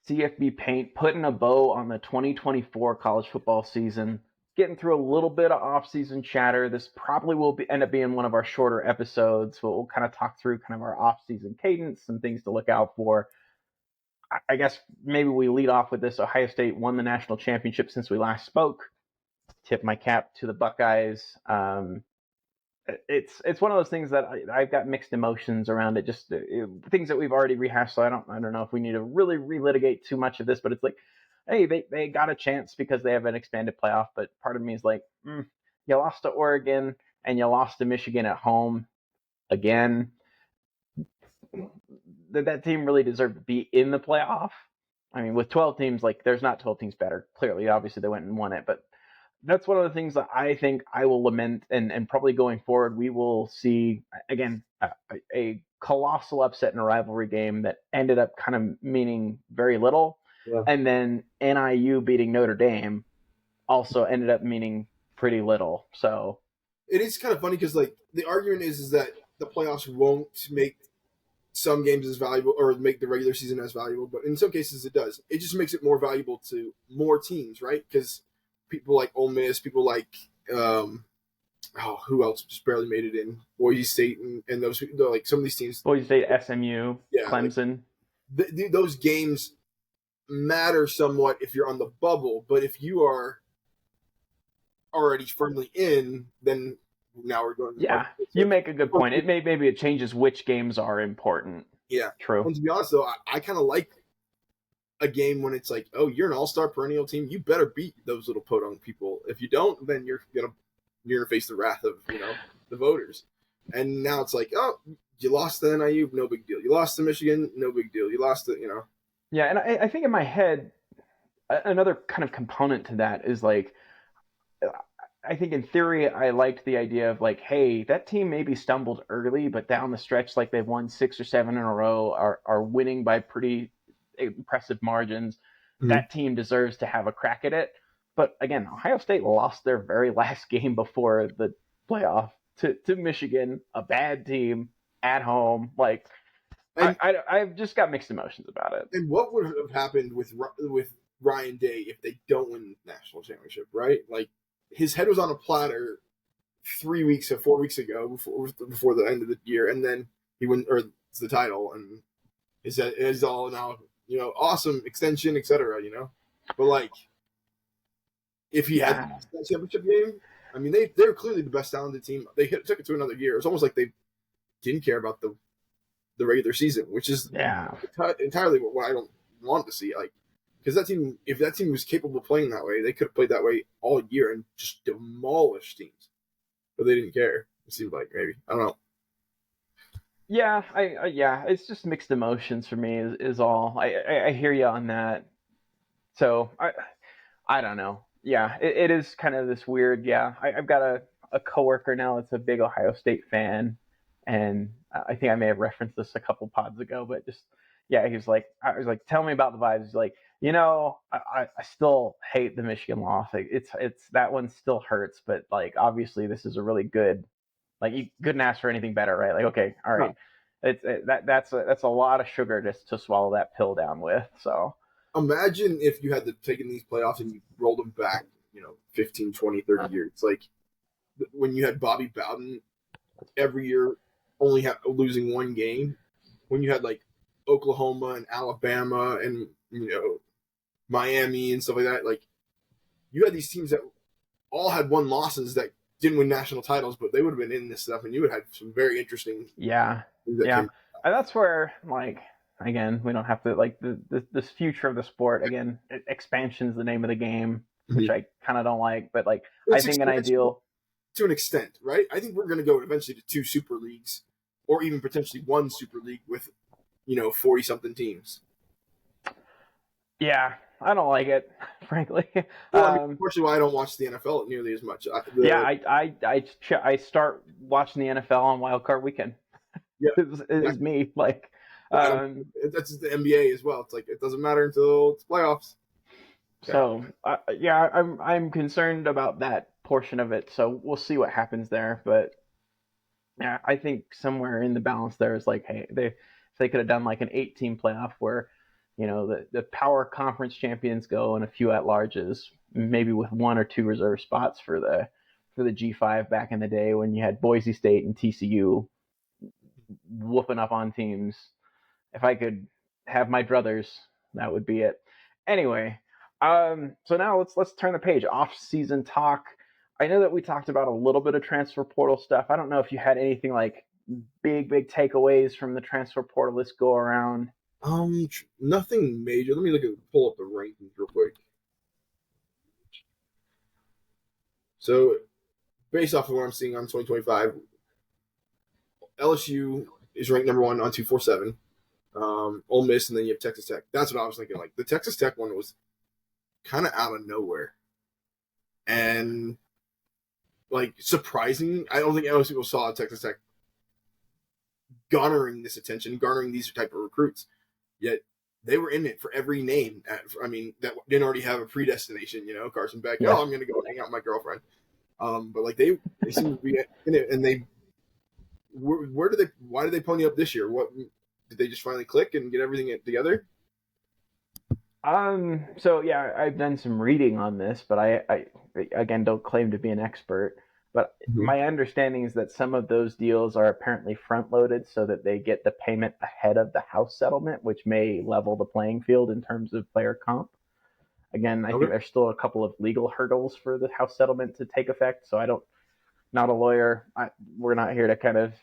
CFB Paint putting a bow on the 2024 college football season, getting through a little bit of off-season chatter. This probably will end up being one of our shorter episodes. We'll kind of talk through kind of our off-season cadence, some things to look out for. I guess maybe we lead off with this. Ohio State won the national championship since we last spoke. Tip my cap to the Buckeyes. It's one of those things that I've got mixed emotions around it. Just things that we've already rehashed. So I don't know if we need to really relitigate too much of this. But it's like, hey, they got a chance because they have an expanded playoff. But part of me is like, you lost to Oregon and you lost to Michigan at home again. That team really deserved to be in the playoff. I mean, with 12 teams, like there's not 12 teams better. Clearly, obviously they went and won it, but that's one of the things that I think I will lament, and probably going forward, we will see, again, a colossal upset in a rivalry game that ended up kind of meaning very little. Yeah. And then NIU beating Notre Dame also ended up meaning pretty little. So it is kind of funny because like the argument is that the playoffs won't make some games as valuable or make the regular season as valuable, but in some cases it does. It just makes it more valuable to more teams, right? Because people like Ole Miss, people like who else just barely made it in? Boise State and those like some of these teams. Boise State, SMU, yeah, Clemson. Like, those games matter somewhat if you're on the bubble, but if you are already firmly in, then now we're going. Yeah, you make a good point. Maybe it changes which games are important. Yeah, true. And to be honest, though, I kind of like a game when it's like, oh, you're an all-star perennial team. You better beat those little podunk people. If you don't, then you're gonna face the wrath of the voters. And now it's like, oh, you lost to NIU, no big deal. You lost to Michigan, no big deal. You lost to Yeah, and I think in my head, another kind of component to that is like, I think in theory, I liked the idea of like, hey, that team maybe stumbled early, but down the stretch, like they've won 6 or 7 in a row, are winning by pretty impressive margins. Mm-hmm. That team deserves to have a crack at it. But again, Ohio State lost their very last game before the playoff to Michigan, a bad team at home. Like, I've just got mixed emotions about it. And what would have happened with Ryan Day if they don't win the national championship, right? Like, his head was on a platter 4 weeks ago before the end of the year, and then he won the title, and his head is all now awesome extension, etc. But like, if he had that championship game, I mean, they're clearly the best talented team. They took it to another year. It's almost like they didn't care about the regular season, which is entirely what I don't want to see. Like, because that team, if that team was capable of playing that way, they could have played that way all year and just demolished teams. But they didn't care. It seemed like maybe, I don't know. Yeah, it's just mixed emotions for me is all. I hear you on that. So I don't know. Yeah, it is kind of this weird. Yeah, I've got a coworker now that's a big Ohio State fan, and I think I may have referenced this a couple pods ago, but just I was like, tell me about the vibes. He's like, I still hate the Michigan loss. Like, it's that one still hurts, but like obviously this is a really good. Like, you couldn't ask for anything better, right? Like, okay, all right, that's a lot of sugar just to swallow that pill down with. So imagine if you had taken these playoffs and you rolled them back, 15, 20, 30 years. Like when you had Bobby Bowden every year only losing one game, when you had like Oklahoma and Alabama and Miami and stuff like that. Like, you had these teams that all had one losses that didn't win national titles, but they would have been in this stuff, and you would have had some very interesting. Yeah. And that's where, like, again, we don't have to like this future of the sport. Again, expansion's the name of the game, which I kind of don't like, but like I think an ideal to an extent, right? I think we're going to go eventually to 2 super leagues, or even potentially 1 super league with 40-something teams. Yeah, I don't like it, frankly. Well, unfortunately, I don't watch the NFL nearly as much. I start watching the NFL on Wild Card Weekend. Yeah, it's me. Like, that's the NBA as well. It's like it doesn't matter until it's playoffs. So I'm concerned about that portion of it. So we'll see what happens there. But yeah, I think somewhere in the balance there is like, hey, they could have done like an 8-team playoff where the power conference champions go and a few at larges, maybe with one or two reserve spots for the G5 back in the day when you had Boise State and TCU whooping up on teams. If I could have my druthers, that would be it. Anyway, so now let's turn the page. Off season talk. I know that we talked about a little bit of transfer portal stuff. I don't know if you had anything like big takeaways from the transfer portal this go around. Nothing major. Let me pull up the rankings real quick. So, based off of what I'm seeing on 2025, LSU is ranked number one on 247. Ole Miss, and then you have Texas Tech. That's what I was thinking. Like the Texas Tech one was kind of out of nowhere, and like surprising. I don't think most people saw Texas Tech garnering this attention, garnering these type of recruits. Yet they were in it for every name. That didn't already have a predestination. Carson Beck. Yeah. Oh, I'm going to go hang out with my girlfriend. But like they seem to be in it, and they. Where did they? Why did they pony up this year? What did they just finally click and get everything together? So yeah, I've done some reading on this, but I again don't claim to be an expert. But Mm-hmm. my understanding is that some of those deals are apparently front loaded so that they get the payment ahead of the house settlement, which may level the playing field in terms of player comp. Again, I think Okay. there's still a couple of legal hurdles for the house settlement to take effect, so I don't not a lawyer. We're not here to kind of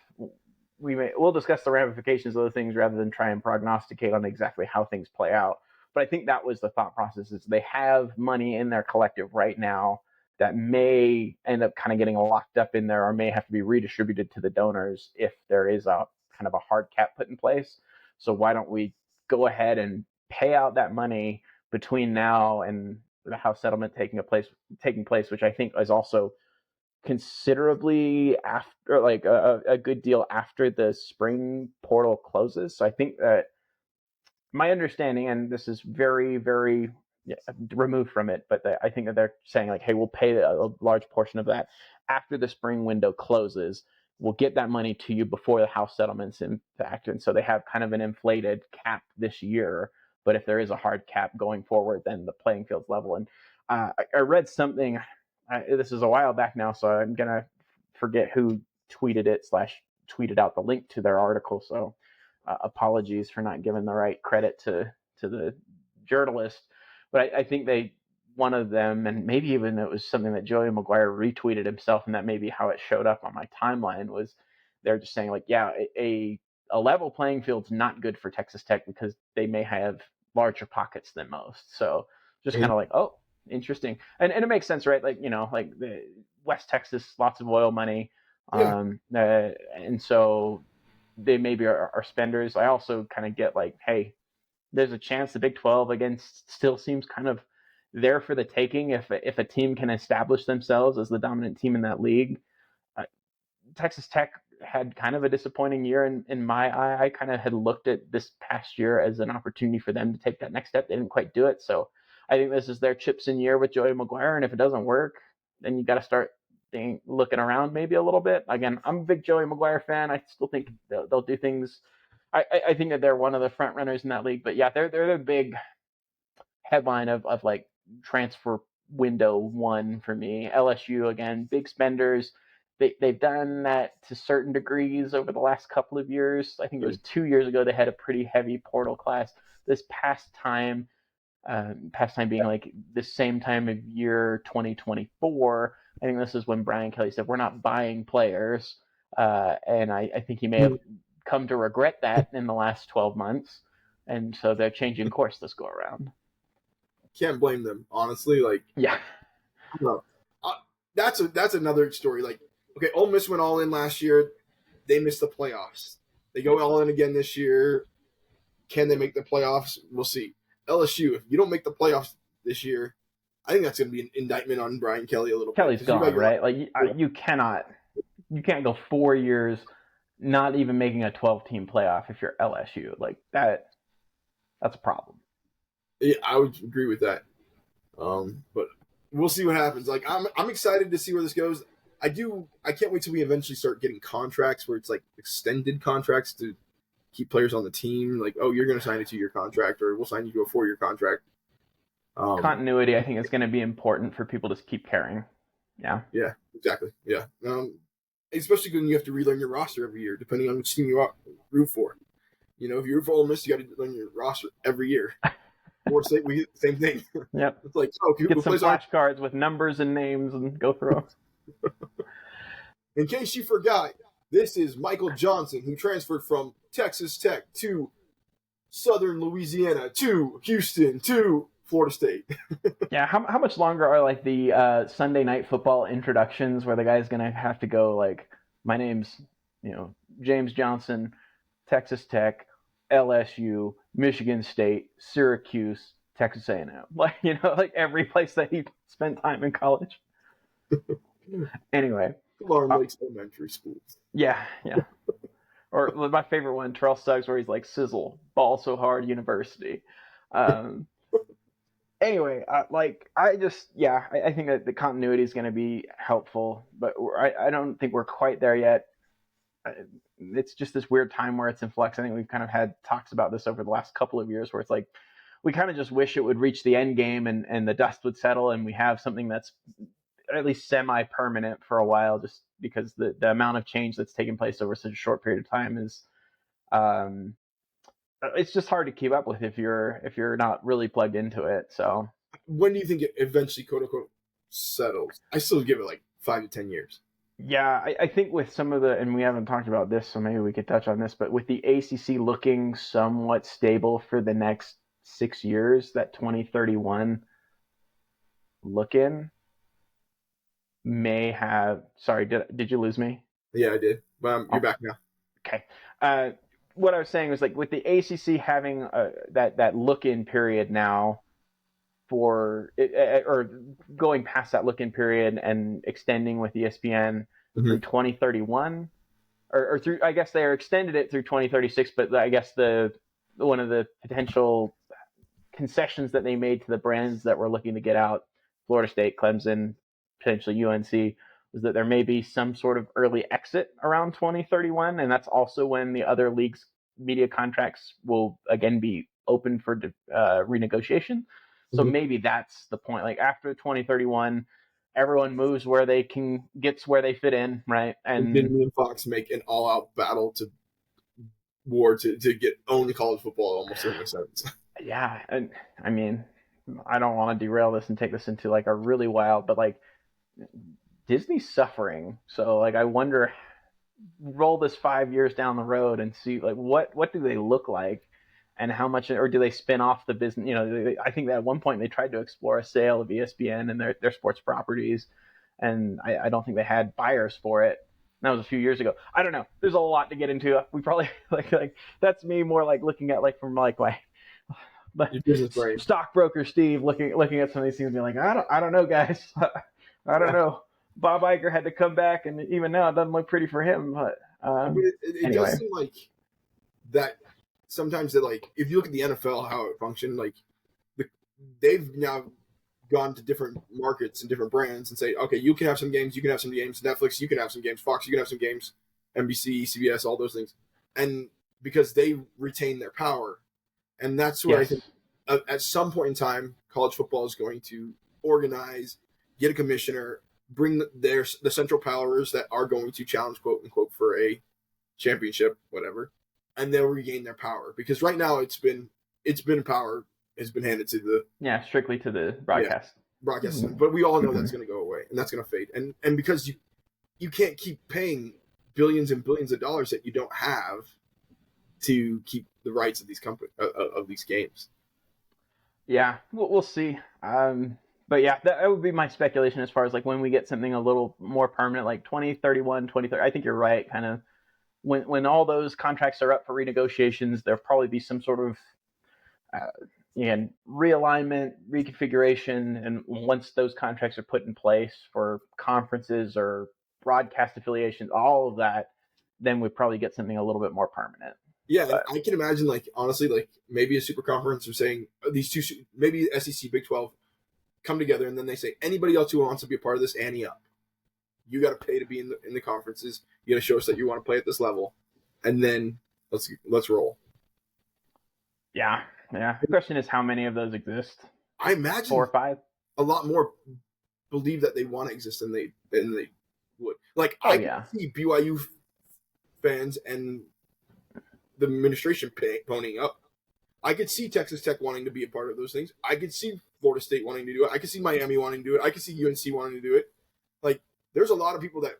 we'll discuss the ramifications of those things rather than try and prognosticate on exactly how things play out. But I think that was the thought process: is they have money in their collective right now that may end up kind of getting locked up in there, or may have to be redistributed to the donors if there is a kind of a hard cap put in place. So why don't we go ahead and pay out that money between now and the house settlement taking place, which I think is also considerably after, like a good deal after the spring portal closes. So I think that my understanding, and this is very removed from it, but I think that they're saying like, hey, we'll pay a large portion of that after the spring window closes. We'll get that money to you before the house settlements in fact, and so they have kind of an inflated cap this year. But if there is a hard cap going forward, then the playing field's level. And I read something. This is a while back now, so I'm gonna forget who tweeted it slash tweeted out the link to their article. So apologies for not giving the right credit to the journalist, but I think they one of them, and maybe even it was something that Joey McGuire retweeted himself, and that may be how it showed up on my timeline. Was they're just saying like, yeah, a level playing field's not good for Texas Tech because they may have larger pockets than most. So just kind And of like, oh, interesting, and it makes sense, right? Like like the West Texas, lots of oil money, yeah, and so they maybe are spenders. I also kind of get like, hey, there's a chance the Big 12 again still seems kind of there for the taking if a team can establish themselves as the dominant team in that league. Uh, Texas Tech had kind of a disappointing year in my eye. I kind of had looked at this past year as an opportunity for them to take that next step. They didn't quite do it. So I think this is their chips in year with Joey McGuire. And if it doesn't work, then you got to start looking around maybe a little bit. Again, I'm a big Joey McGuire fan. I still think they'll do things. I think that they're one of the front runners in that league. But yeah, they're the big headline of like transfer window one for me. LSU again, big spenders. They've done that to certain degrees over the last couple of years. I think it was 2 years ago they had a pretty heavy portal class. This past time being like the same time of year 2024. I think this is when Brian Kelly said we're not buying players, and I think he may have come to regret that in the last 12 months, and so they're changing course this go around. can't blame them honestly. Like, Yeah. no, that's another story. Like, okay, Ole Miss went all in last year. They missed the playoffs. They go all in again this year. Can they make the playoffs? We'll see. LSU, if you don't make the playoffs this year, I think that's going to be an indictment on Brian Kelly a little bit Kelly's because you got gone, your right? Like you can't go 4 years not even making a 12 team playoff if you're LSU. Like that's a problem. yeah, I would agree with that. But we'll see what happens. Like I'm excited to see where this goes. I can't wait till we eventually start getting contracts where it's like extended contracts to keep players on the team. Like, oh, you're going to sign a 2-year contract, or we'll sign you to a 4-year contract. Continuity, I think, is going to be important for people to keep caring. Yeah. Yeah, exactly. Yeah. Especially when you have to relearn your roster every year, depending on which team you root for. If you root for Ole Miss, you got to learn your roster every year. Or say we same thing. Yep. It's like, oh, Get some flashcards with numbers and names and go through them. In case you forgot, this is Michael Johnson, who transferred from Texas Tech to Southern Louisiana to Houston to Florida State. Yeah, how much longer are like the Sunday night football introductions where the guy's gonna have to go like, my name's James Johnson, Texas Tech, LSU, Michigan State, Syracuse, Texas A&M, like every place that he spent time in college. Anyway, Lauren Lakes Elementary School. Yeah. Or my favorite one, Terrell Suggs, where he's like, sizzle, ball so hard, university. Anyway, I think that the continuity is going to be helpful, but I don't think we're quite there yet. It's just this weird time where it's in flux. I think we've kind of had talks about this over the last couple of years where it's like, we kind of just wish it would reach the end game and the dust would settle and we have something that's at least semi-permanent for a while, just because the amount of change that's taken place over such a short period of time is, it's just hard to keep up with if you're not really plugged into it. So when do you think it eventually, quote unquote, settles? I still give it like 5 to 10 years. Yeah, I think with some of and we haven't talked about this, so maybe we could touch on this, but with the ACC looking somewhat stable for the next 6 years, that 2031 look-in may have. Sorry, did you lose me? Yeah, I did. But you're back now. Okay. What I was saying was, like, with the ACC having that look-in period now, or going past that look-in period and extending with ESPN through 2031, or through, I guess they extended it through 2036, but I guess one of the potential concessions that they made to the brands that were looking to get out, Florida State, Clemson, potentially UNC, was that there may be some sort of early exit around 2031, and that's also when the other leagues' media contracts will again be open for renegotiation. So maybe that's the point. Like, after 2031, everyone moves where they can, gets where they fit in, right? And Disney and Fox make an all-out battle to get own college football. It almost doesn't make sense. Yeah, and I mean, I don't want to derail this and take this into like a really wild, but like, Disney's suffering. So like, I wonder, roll this 5 years down the road and see like what do they look like, and how much, or do they spin off the business? I think that at one point they tried to explore a sale of ESPN and their sports properties, and I don't think they had buyers for it. That was a few years ago. I don't know. There's a lot to get into. We probably like that's me more like looking at like from like but stockbroker Steve looking at some of these things and being like, I don't know, guys. I don't know. Bob Iger had to come back, and even now it doesn't look pretty for him. But it anyway. does seem like that sometimes that, like, if you look at the NFL, how it functioned, like they've now gone to different markets and different brands and say, okay, you can have some games, you can have some games, Netflix, you can have some games, Fox, you can have some games, NBC, CBS, all those things. And because they retain their power. And that's where I think at some point in time, college football is going to organize, get a commissioner, bring the central powers that are going to challenge, quote unquote, for a championship, whatever, and they'll regain their power. Because right now it's been power has been handed to strictly to the broadcast. Broadcast. But we all know that's going to go away and that's going to fade. And because you can't keep paying billions and billions of dollars that you don't have to keep the rights of these of these games. Yeah, we'll see. But yeah, that would be my speculation as far as like when we get something a little more permanent, like 2031, 2030. I think you're right. Kind of when all those contracts are up for renegotiations, there'll probably be some sort of realignment, reconfiguration, and once those contracts are put in place for conferences or broadcast affiliations, all of that, then we probably get something a little bit more permanent. Yeah, and I can imagine, like, honestly, like maybe a super conference or saying these two, maybe SEC, Big 12, come together, and then they say anybody else who wants to be a part of this, ante up. You got to pay to be in the conferences. You got to show us that you want to play at this level, and then Let's roll. Yeah, yeah. The question is how many of those exist? I 4 or imagine 5? a lot more believe that they want to exist than they would. Like Oh I can yeah. see BYU fans and the administration ponying up. I could see Texas Tech wanting to be a part of those things. I could see Florida State wanting to do it. I could see Miami wanting to do it. I could see UNC wanting to do it. Like, there's a lot of people that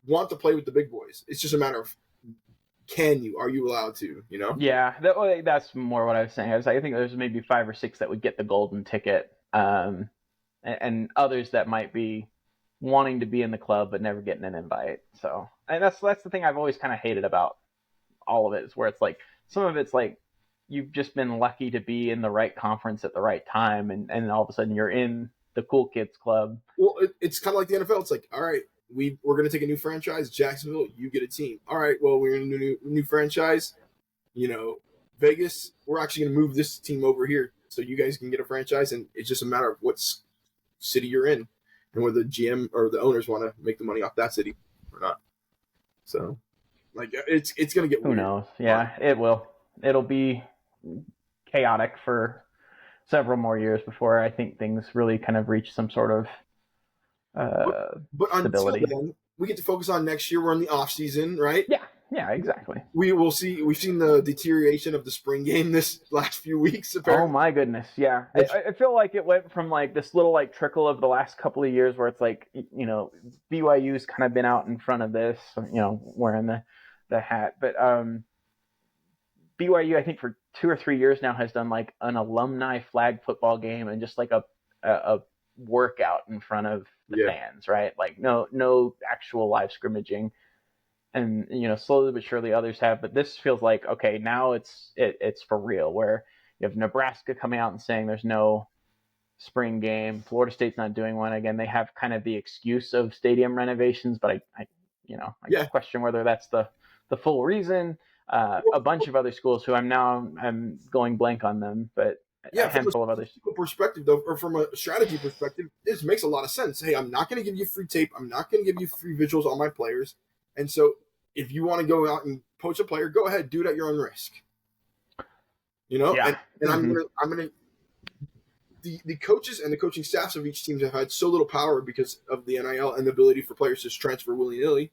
want to play with the big boys. It's just a matter of are you allowed to, you know? Yeah, that's more what I was saying. I think there's maybe 5 or 6 that would get the golden ticket, and others that might be wanting to be in the club but never getting an invite. So, and that's the thing I've always kind of hated about all of it, is where it's like some of it's like you've just been lucky to be in the right conference at the right time, and all of a sudden you're in the cool kids club. Well, it's kind of like the NFL. It's like, all right, we're going to take a new franchise. Jacksonville, you get a team. All right, well, we're in a new franchise. You know, Vegas, we're actually going to move this team over here so you guys can get a franchise. And it's just a matter of what city you're in and whether the GM or the owners want to make the money off that city or not. So, like, it's going to get Who weird. knows? Yeah, it will. It'll be chaotic for several more years before I think things really kind of reach some sort of But, but until stability. then, we get to focus on next year. We're in the off season, right? Yeah, yeah, exactly. We will see. We've seen the deterioration of the spring game this last few weeks. Oh Apparently, my goodness, yeah. which, I feel like it went from like this little like trickle of the last couple of years where it's like, BYU's kind of been out in front of this, wearing the hat, but BYU I think for 2 or 3 years now has done like an alumni flag football game and just like a workout in front of the yeah, fans, right? Like no actual live scrimmaging, and slowly but surely others have, but this feels like, okay, now it's for real, where you have Nebraska coming out and saying there's no spring game. Florida State's not doing one. Again, they have kind of the excuse of stadium renovations, but I yeah. question whether that's the full reason. A bunch of other schools who I'm going blank on them, but a Yeah, from handful of a others. perspective, though, or from a strategy perspective, this makes a lot of sense. Hey, I'm not going to give you free tape. I'm not going to give you free visuals on my players. And so, if you want to go out and poach a player, go ahead, do it at your own risk. You know, Yeah. and Mm-hmm. I'm gonna the coaches and the coaching staffs of each team have had so little power because of the NIL and the ability for players to transfer willy nilly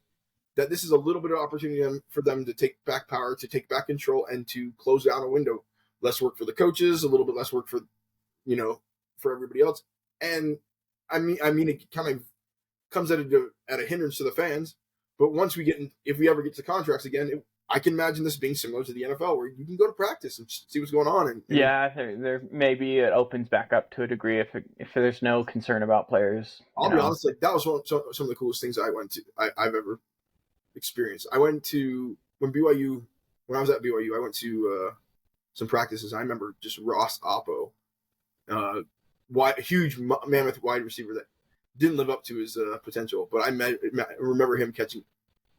that this is a little bit of opportunity for them to take back power, to take back control, and to close down a window. Less work for the coaches, a little bit less work for for everybody else. And I mean, it kind of comes at a hindrance to the fans. But once if we ever get to contracts again, I can imagine this being similar to the NFL, where you can go to practice and see what's going on. Yeah, there maybe it opens back up to a degree if there's no concern about players. I'll be honest, like that was some of the coolest things I've ever experienced. I went to when I was at BYU, I went to some practices. I remember just Ross Oppo, huge mammoth wide receiver that didn't live up to his potential. But I remember him catching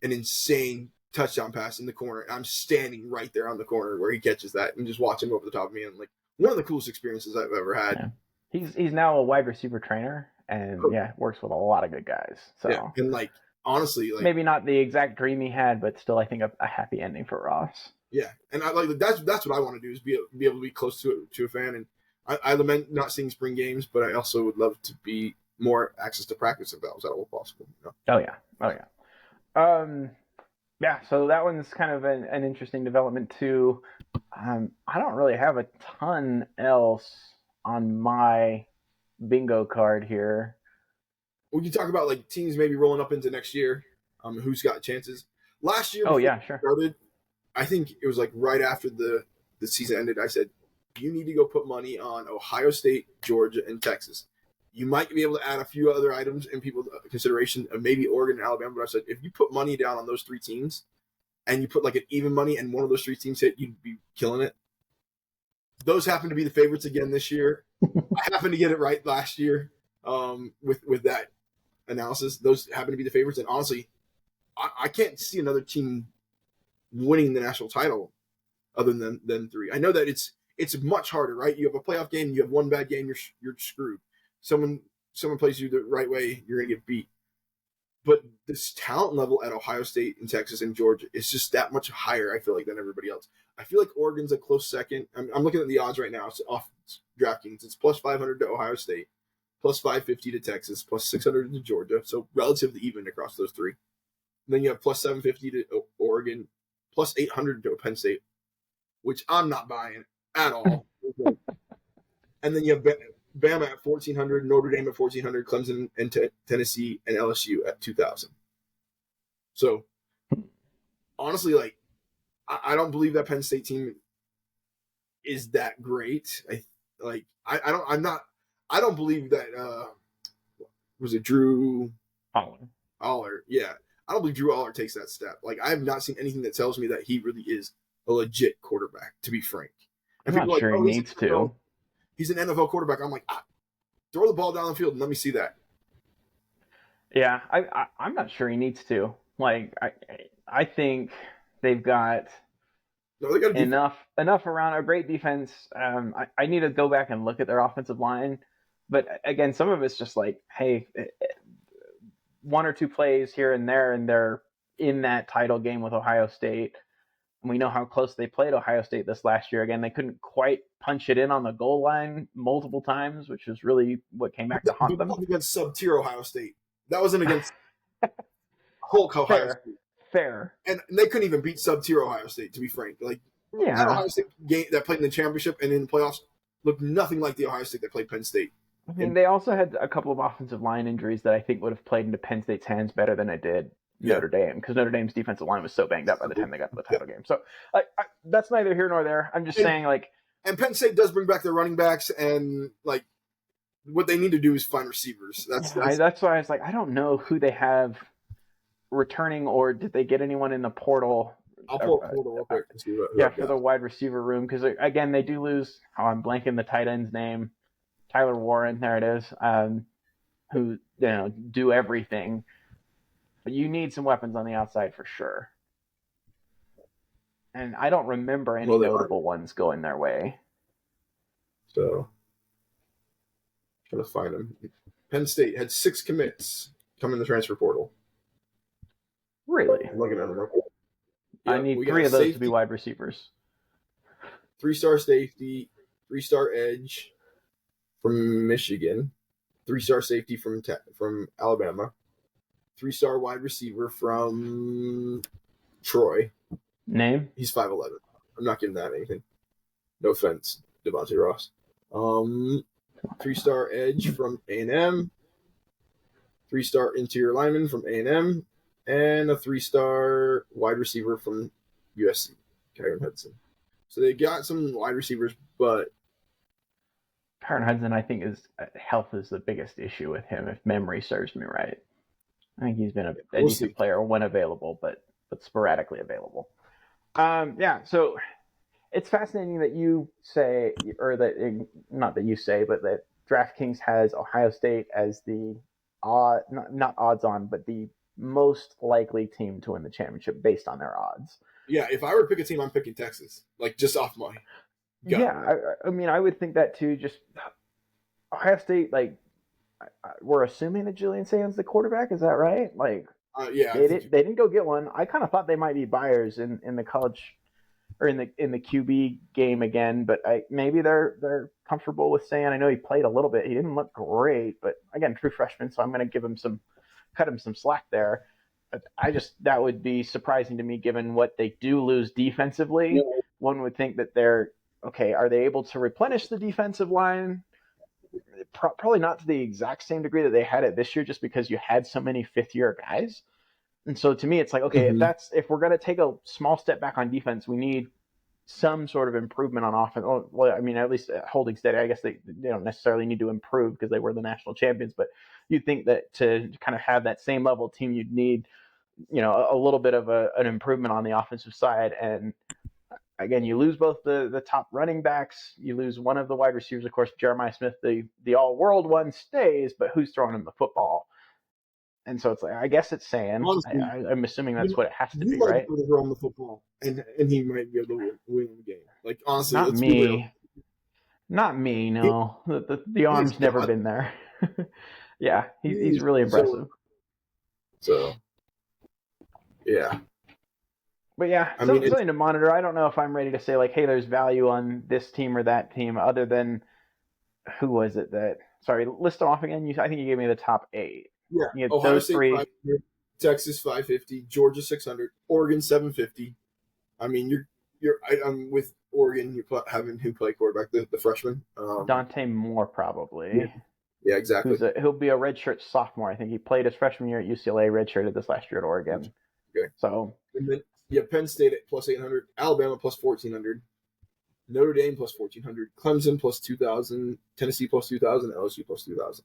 an insane touchdown pass in the corner. And I'm standing right there on the corner where he catches that and just watch him over the top of me. And like one of the coolest experiences I've ever had. Yeah. He's now a wide receiver trainer, and works with a lot of good guys. So yeah, and like honestly, like maybe not the exact dream he had, but still I think a happy ending for Ross. Yeah, and I like that's what I want to do is be able to be close to a fan. And I lament not seeing spring games, but I also would love to be more access to practice if that was at all possible. Oh yeah. Yeah, so that one's kind of an interesting development too. I don't really have a ton else on my bingo card here. We can talk about like teams maybe rolling up into next year. Who's got chances? Last year, Oh yeah, sure. Started, I think it was like right after the season ended. I said you need to go put money on Ohio State, Georgia, and Texas. You might be able to add a few other items in people's consideration of maybe Oregon and Alabama. But I said if you put money down on those 3 teams, and you put like an even money, and one of those 3 teams hit, you'd be killing it. Those happen to be the favorites again this year. I happened to get it right last year with that analysis. Those happen to be the favorites, and honestly, I can't see another team winning the national title other than 3. I know that it's much harder, right? You have a playoff game, you have one bad game, you're screwed. Someone plays you the right way, you're gonna get beat. but this talent level at Ohio State and Texas and Georgia is just that much higher, I feel like, than everybody else. I feel like Oregon's a close second. I'm looking at the odds right now. It's off DraftKings. It's plus 500 to Ohio State, plus 550 to Texas, plus 600 to Georgia. So relatively even across those three. And then you have plus 750 to Oregon, plus 800 to Penn State, which I'm not buying at all. And then you have Bama at 1,400, Notre Dame at 1,400, Clemson and Tennessee and LSU at 2,000. So honestly, like, I don't believe that Penn State team is that great. I don't believe that was it Drew Aller? Yeah. I don't believe Drew Aller takes that step. Like, I have not seen anything that tells me that he really is a legit quarterback, to be frank. And I'm not sure he needs to. He's an NFL quarterback. I'm like, throw the ball down the field and let me see that. Yeah, I'm not sure he needs to. Like, I think they've got enough around a great defense. I need to go back and look at their offensive line, but again, some of it's just like, hey, one or two plays here and there, and they're in that title game with Ohio State. And we know how close they played Ohio State this last year. Again, they couldn't quite punch it in on the goal line multiple times, which is really what came back to haunt them. That was against sub-tier Ohio State. That wasn't against Hulk Ohio State. Fair. And they couldn't even beat sub-tier Ohio State, to be frank. Like, that Ohio State game that played in the championship and in the playoffs looked nothing like the Ohio State that played Penn State. I mean, they also had a couple of offensive line injuries that I think would have played into Penn State's hands better than it did Notre Dame, because Notre Dame's defensive line was so banged up by the time they got to the title game. So that's neither here nor there. I'm just saying, like... And Penn State does bring back their running backs, and, like, what they need to do is find receivers. That's why I was like, I don't know who they have returning, or did they get anyone in the portal? I'll pull a portal up there and see for the wide receiver room, because, again, they do lose... I'm blanking the tight end's name. Tyler Warren, there it is, who, do everything. But you need some weapons on the outside for sure. And I don't remember any notable ones going their way. So, trying to find them. Penn State had 6 commits come in the transfer portal. Really? I'm looking at them. Yeah, I need 3 of those to be wide receivers. 3-star safety, 3-star edge from Michigan, 3-star safety from Alabama, 3-star wide receiver from Troy. Name? He's 5'11". I'm not giving that anything. No offense, Devontae Ross. 3-star edge from A&M, 3-star interior lineman from A&M, and a 3-star wide receiver from USC, Kyron Hudson. So they got some wide receivers, but Kyron Hudson, I think, health is the biggest issue with him, if memory serves me right. I think he's been a decent player when available, but sporadically available. So it's fascinating that you say, or that, not that you say, but that DraftKings has Ohio State as the not odds on, but the most likely team to win the championship based on their odds. Yeah, if I were to pick a team, I'm picking Texas, like, just off my gut. Yeah, I mean, I would think that too. Just Ohio State, like, we're assuming that Julian Saban's the quarterback. Is that right? Like, yeah, they didn't go get one. I kind of thought they might be buyers in the college or in the QB game again, but maybe they're comfortable with saying. I know he played a little bit. He didn't look great, but again, true freshman, so I'm going to cut him some slack there. But that would be surprising to me given what they do lose defensively. Yeah. One would think that they're okay. Are they able to replenish the defensive line? Probably not to the exact same degree that they had it this year, just because you had so many fifth-year guys. And so to me, it's like, okay, if we're going to take a small step back on defense, we need some sort of improvement on offense. Well, I mean, at least holding steady. I guess they don't necessarily need to improve because they were the national champions, but you'd think that to kind of have that same level team, you'd need, a little bit of an improvement on the offensive side. And again, you lose both the top running backs. You lose one of the wide receivers. Of course, Jeremiah Smith, the all-world one, stays, but who's throwing him the football? And so it's like, I guess it's saying, honestly, I'm assuming that's what it has to be, right? He might throw him the football, and he might be able to win the game. Like, honestly, not me. Not me, no. The arm's never been there. Yeah, he's really impressive. So yeah, But yeah, I mean it's something to monitor. I don't know if I'm ready to say like, hey, there's value on this team or that team, other than who was it that? Sorry, list them off again. I think you gave me the top eight. yeah. You had Ohio those State three. 500, Texas 550, Georgia 600, Oregon 750. I mean I'm with Oregon. Having who play quarterback the freshman. Dante Moore Yeah, probably. yeah, exactly. He'll be a redshirt sophomore. I think he played his freshman year at UCLA, redshirted this last year at Oregon. Okay, So and then yeah, Penn State at plus 800, Alabama plus 1400, Notre Dame plus 1400, Clemson plus 2000, Tennessee plus 2000, LSU plus 2000.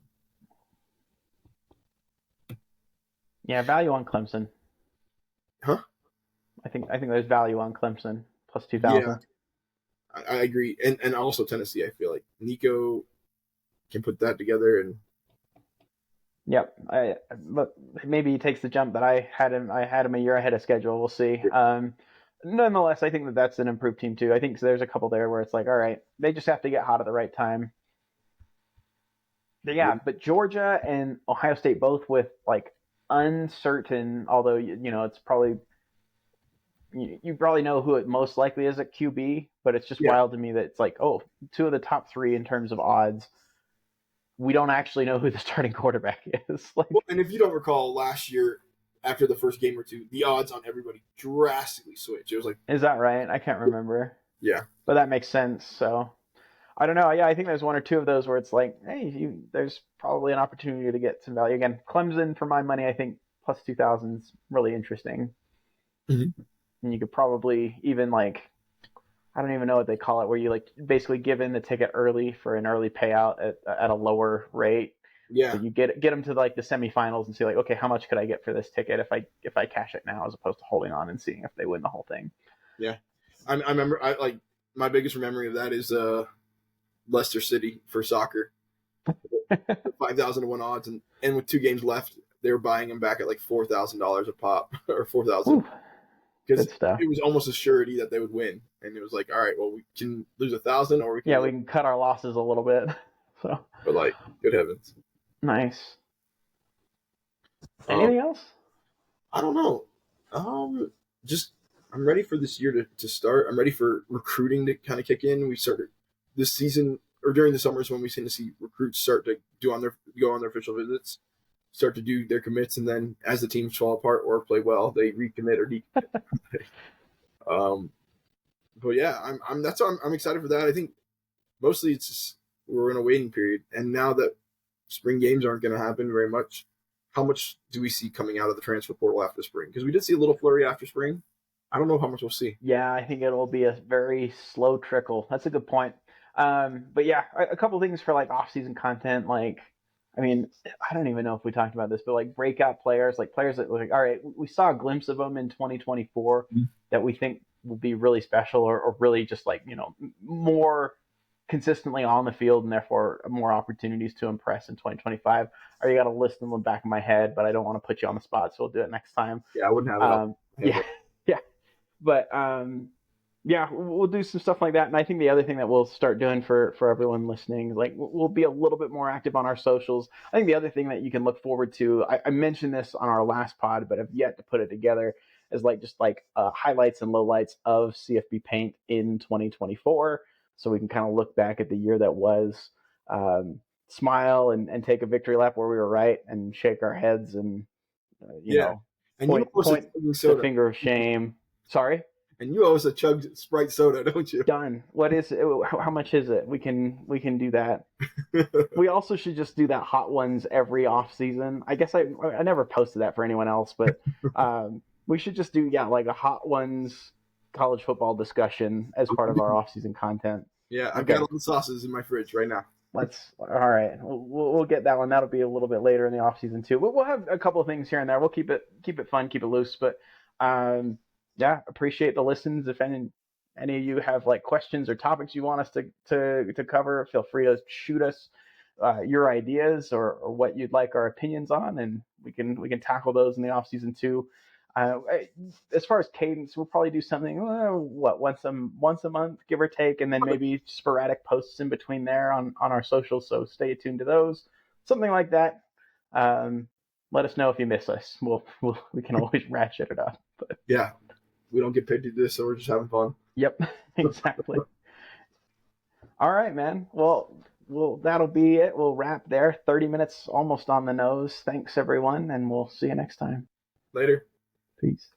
yeah, value on Clemson. Huh? I think there's value on Clemson plus Yeah, 2,000. I agree, and also Tennessee. I feel like Nico can put that together, and Yep. But maybe he takes the jump that I had him a year ahead of schedule. We'll see. Nonetheless, I think that that's an improved team too. I think there's a couple there where it's like, all right, they just have to get hot at the right time. But yeah, yeah, but Georgia and Ohio State both with like uncertain, although it's probably you probably know who it most likely is at QB, but it's just yeah. wild to me that it's like, oh, two of the top three in terms of odds, we don't actually know who the starting quarterback is. Well, Like, and if you don't recall, last year after the first game or two, the odds on everybody drastically switched. It was like, is that right? I can't remember, yeah, but that makes sense. So I don't know. Yeah, I think there's one or two of those where it's like, hey, there's probably an opportunity to get some value again. Clemson, for my money, I think plus 2,000 is really interesting, mm-hmm. and you could probably even like I don't even know what they call it, where you like basically give in the ticket early for an early payout at a lower rate. So Yeah, you get them to like the semifinals and see like, okay, how much could I get for this ticket if I cash it now, as opposed to holding on and seeing if they win the whole thing. yeah. I remember. I like my biggest memory of that is Leicester City for soccer, the 5,000 to 1 odds, and with 2 games left, they were buying them back at like $4,000 a pop or 4,000 Ooh, because good stuff. it was almost a surety that they would win, and it was like, all right, well, we can lose 1,000 or we can Yeah, lose, we can cut our losses a little bit. So but like, good heavens. nice. Um, Anything else? I don't know. Just I'm ready for this year to start. I'm ready for recruiting to kind of kick in. We started this season or during the summers when we tend to see recruits start to go on their official visits, start to do their commits, and then as the teams fall apart or play well, they recommit or decommit. um, but yeah, I'm excited for that. I think mostly it's just we're in a waiting period, and now that spring games aren't going to happen very much, how much do we see coming out of the transfer portal after spring? Because we did see a little flurry after spring. I don't know how much we'll see. Yeah, I think it'll be a very slow trickle. That's a good point. But yeah, a couple things for like off-season content. Like, I mean, I don't even know if we talked about this, but like breakout players, like players that like, all right, we saw a glimpse of them in 2024 that we think will be really special or really just like more consistently on the field and therefore more opportunities to impress in 2025. I already got a list in the back of my head, but I don't want to put you on the spot, so we'll do it next time. Yeah, I wouldn't have it up. Yeah, yeah, but yeah, we'll do some stuff like that. And I think the other thing that we'll start doing for everyone listening, like we'll be a little bit more active on our socials. I think the other thing that you can look forward to, I mentioned this on our last pod, but have yet to put it together, is like just like highlights and lowlights of CFB Paint in 2024, so we can kind of look back at the year that was, smile and take a victory lap where we were right, and shake our heads and you Yeah, know and you owe us a point chugging the soda, finger of shame. Sorry. and you owe us a chugged Sprite soda, don't you? Done. What is it? How much is it? We can do that. We also should just do that hot ones every off season. I guess I never posted that for anyone else, but we should just do like a hot ones college football discussion as part of our off season content. Yeah, I've got Okay, all the sauces in my fridge right now. let's. All right, we'll get that one. That'll be a little bit later in the off season too. But we'll have a couple of things here and there. We'll keep it fun, keep it loose. But yeah, appreciate the listens. If any of you have like questions or topics you want us to cover, feel free to shoot us your ideas or what you'd like our opinions on, and we can tackle those in the off season too. As far as cadence, we'll probably do something once a month, give or take, and then maybe sporadic posts in between there on our socials. So stay tuned to those, something like that. Um, let us know if you miss us. We can always ratchet it up. But Yeah, we don't get paid to do this, so we're just having fun. yep, exactly. All right, man. Well, that'll be it. We'll wrap there. 30 minutes almost on the nose. Thanks, everyone, and we'll see you next time. Later. Peace.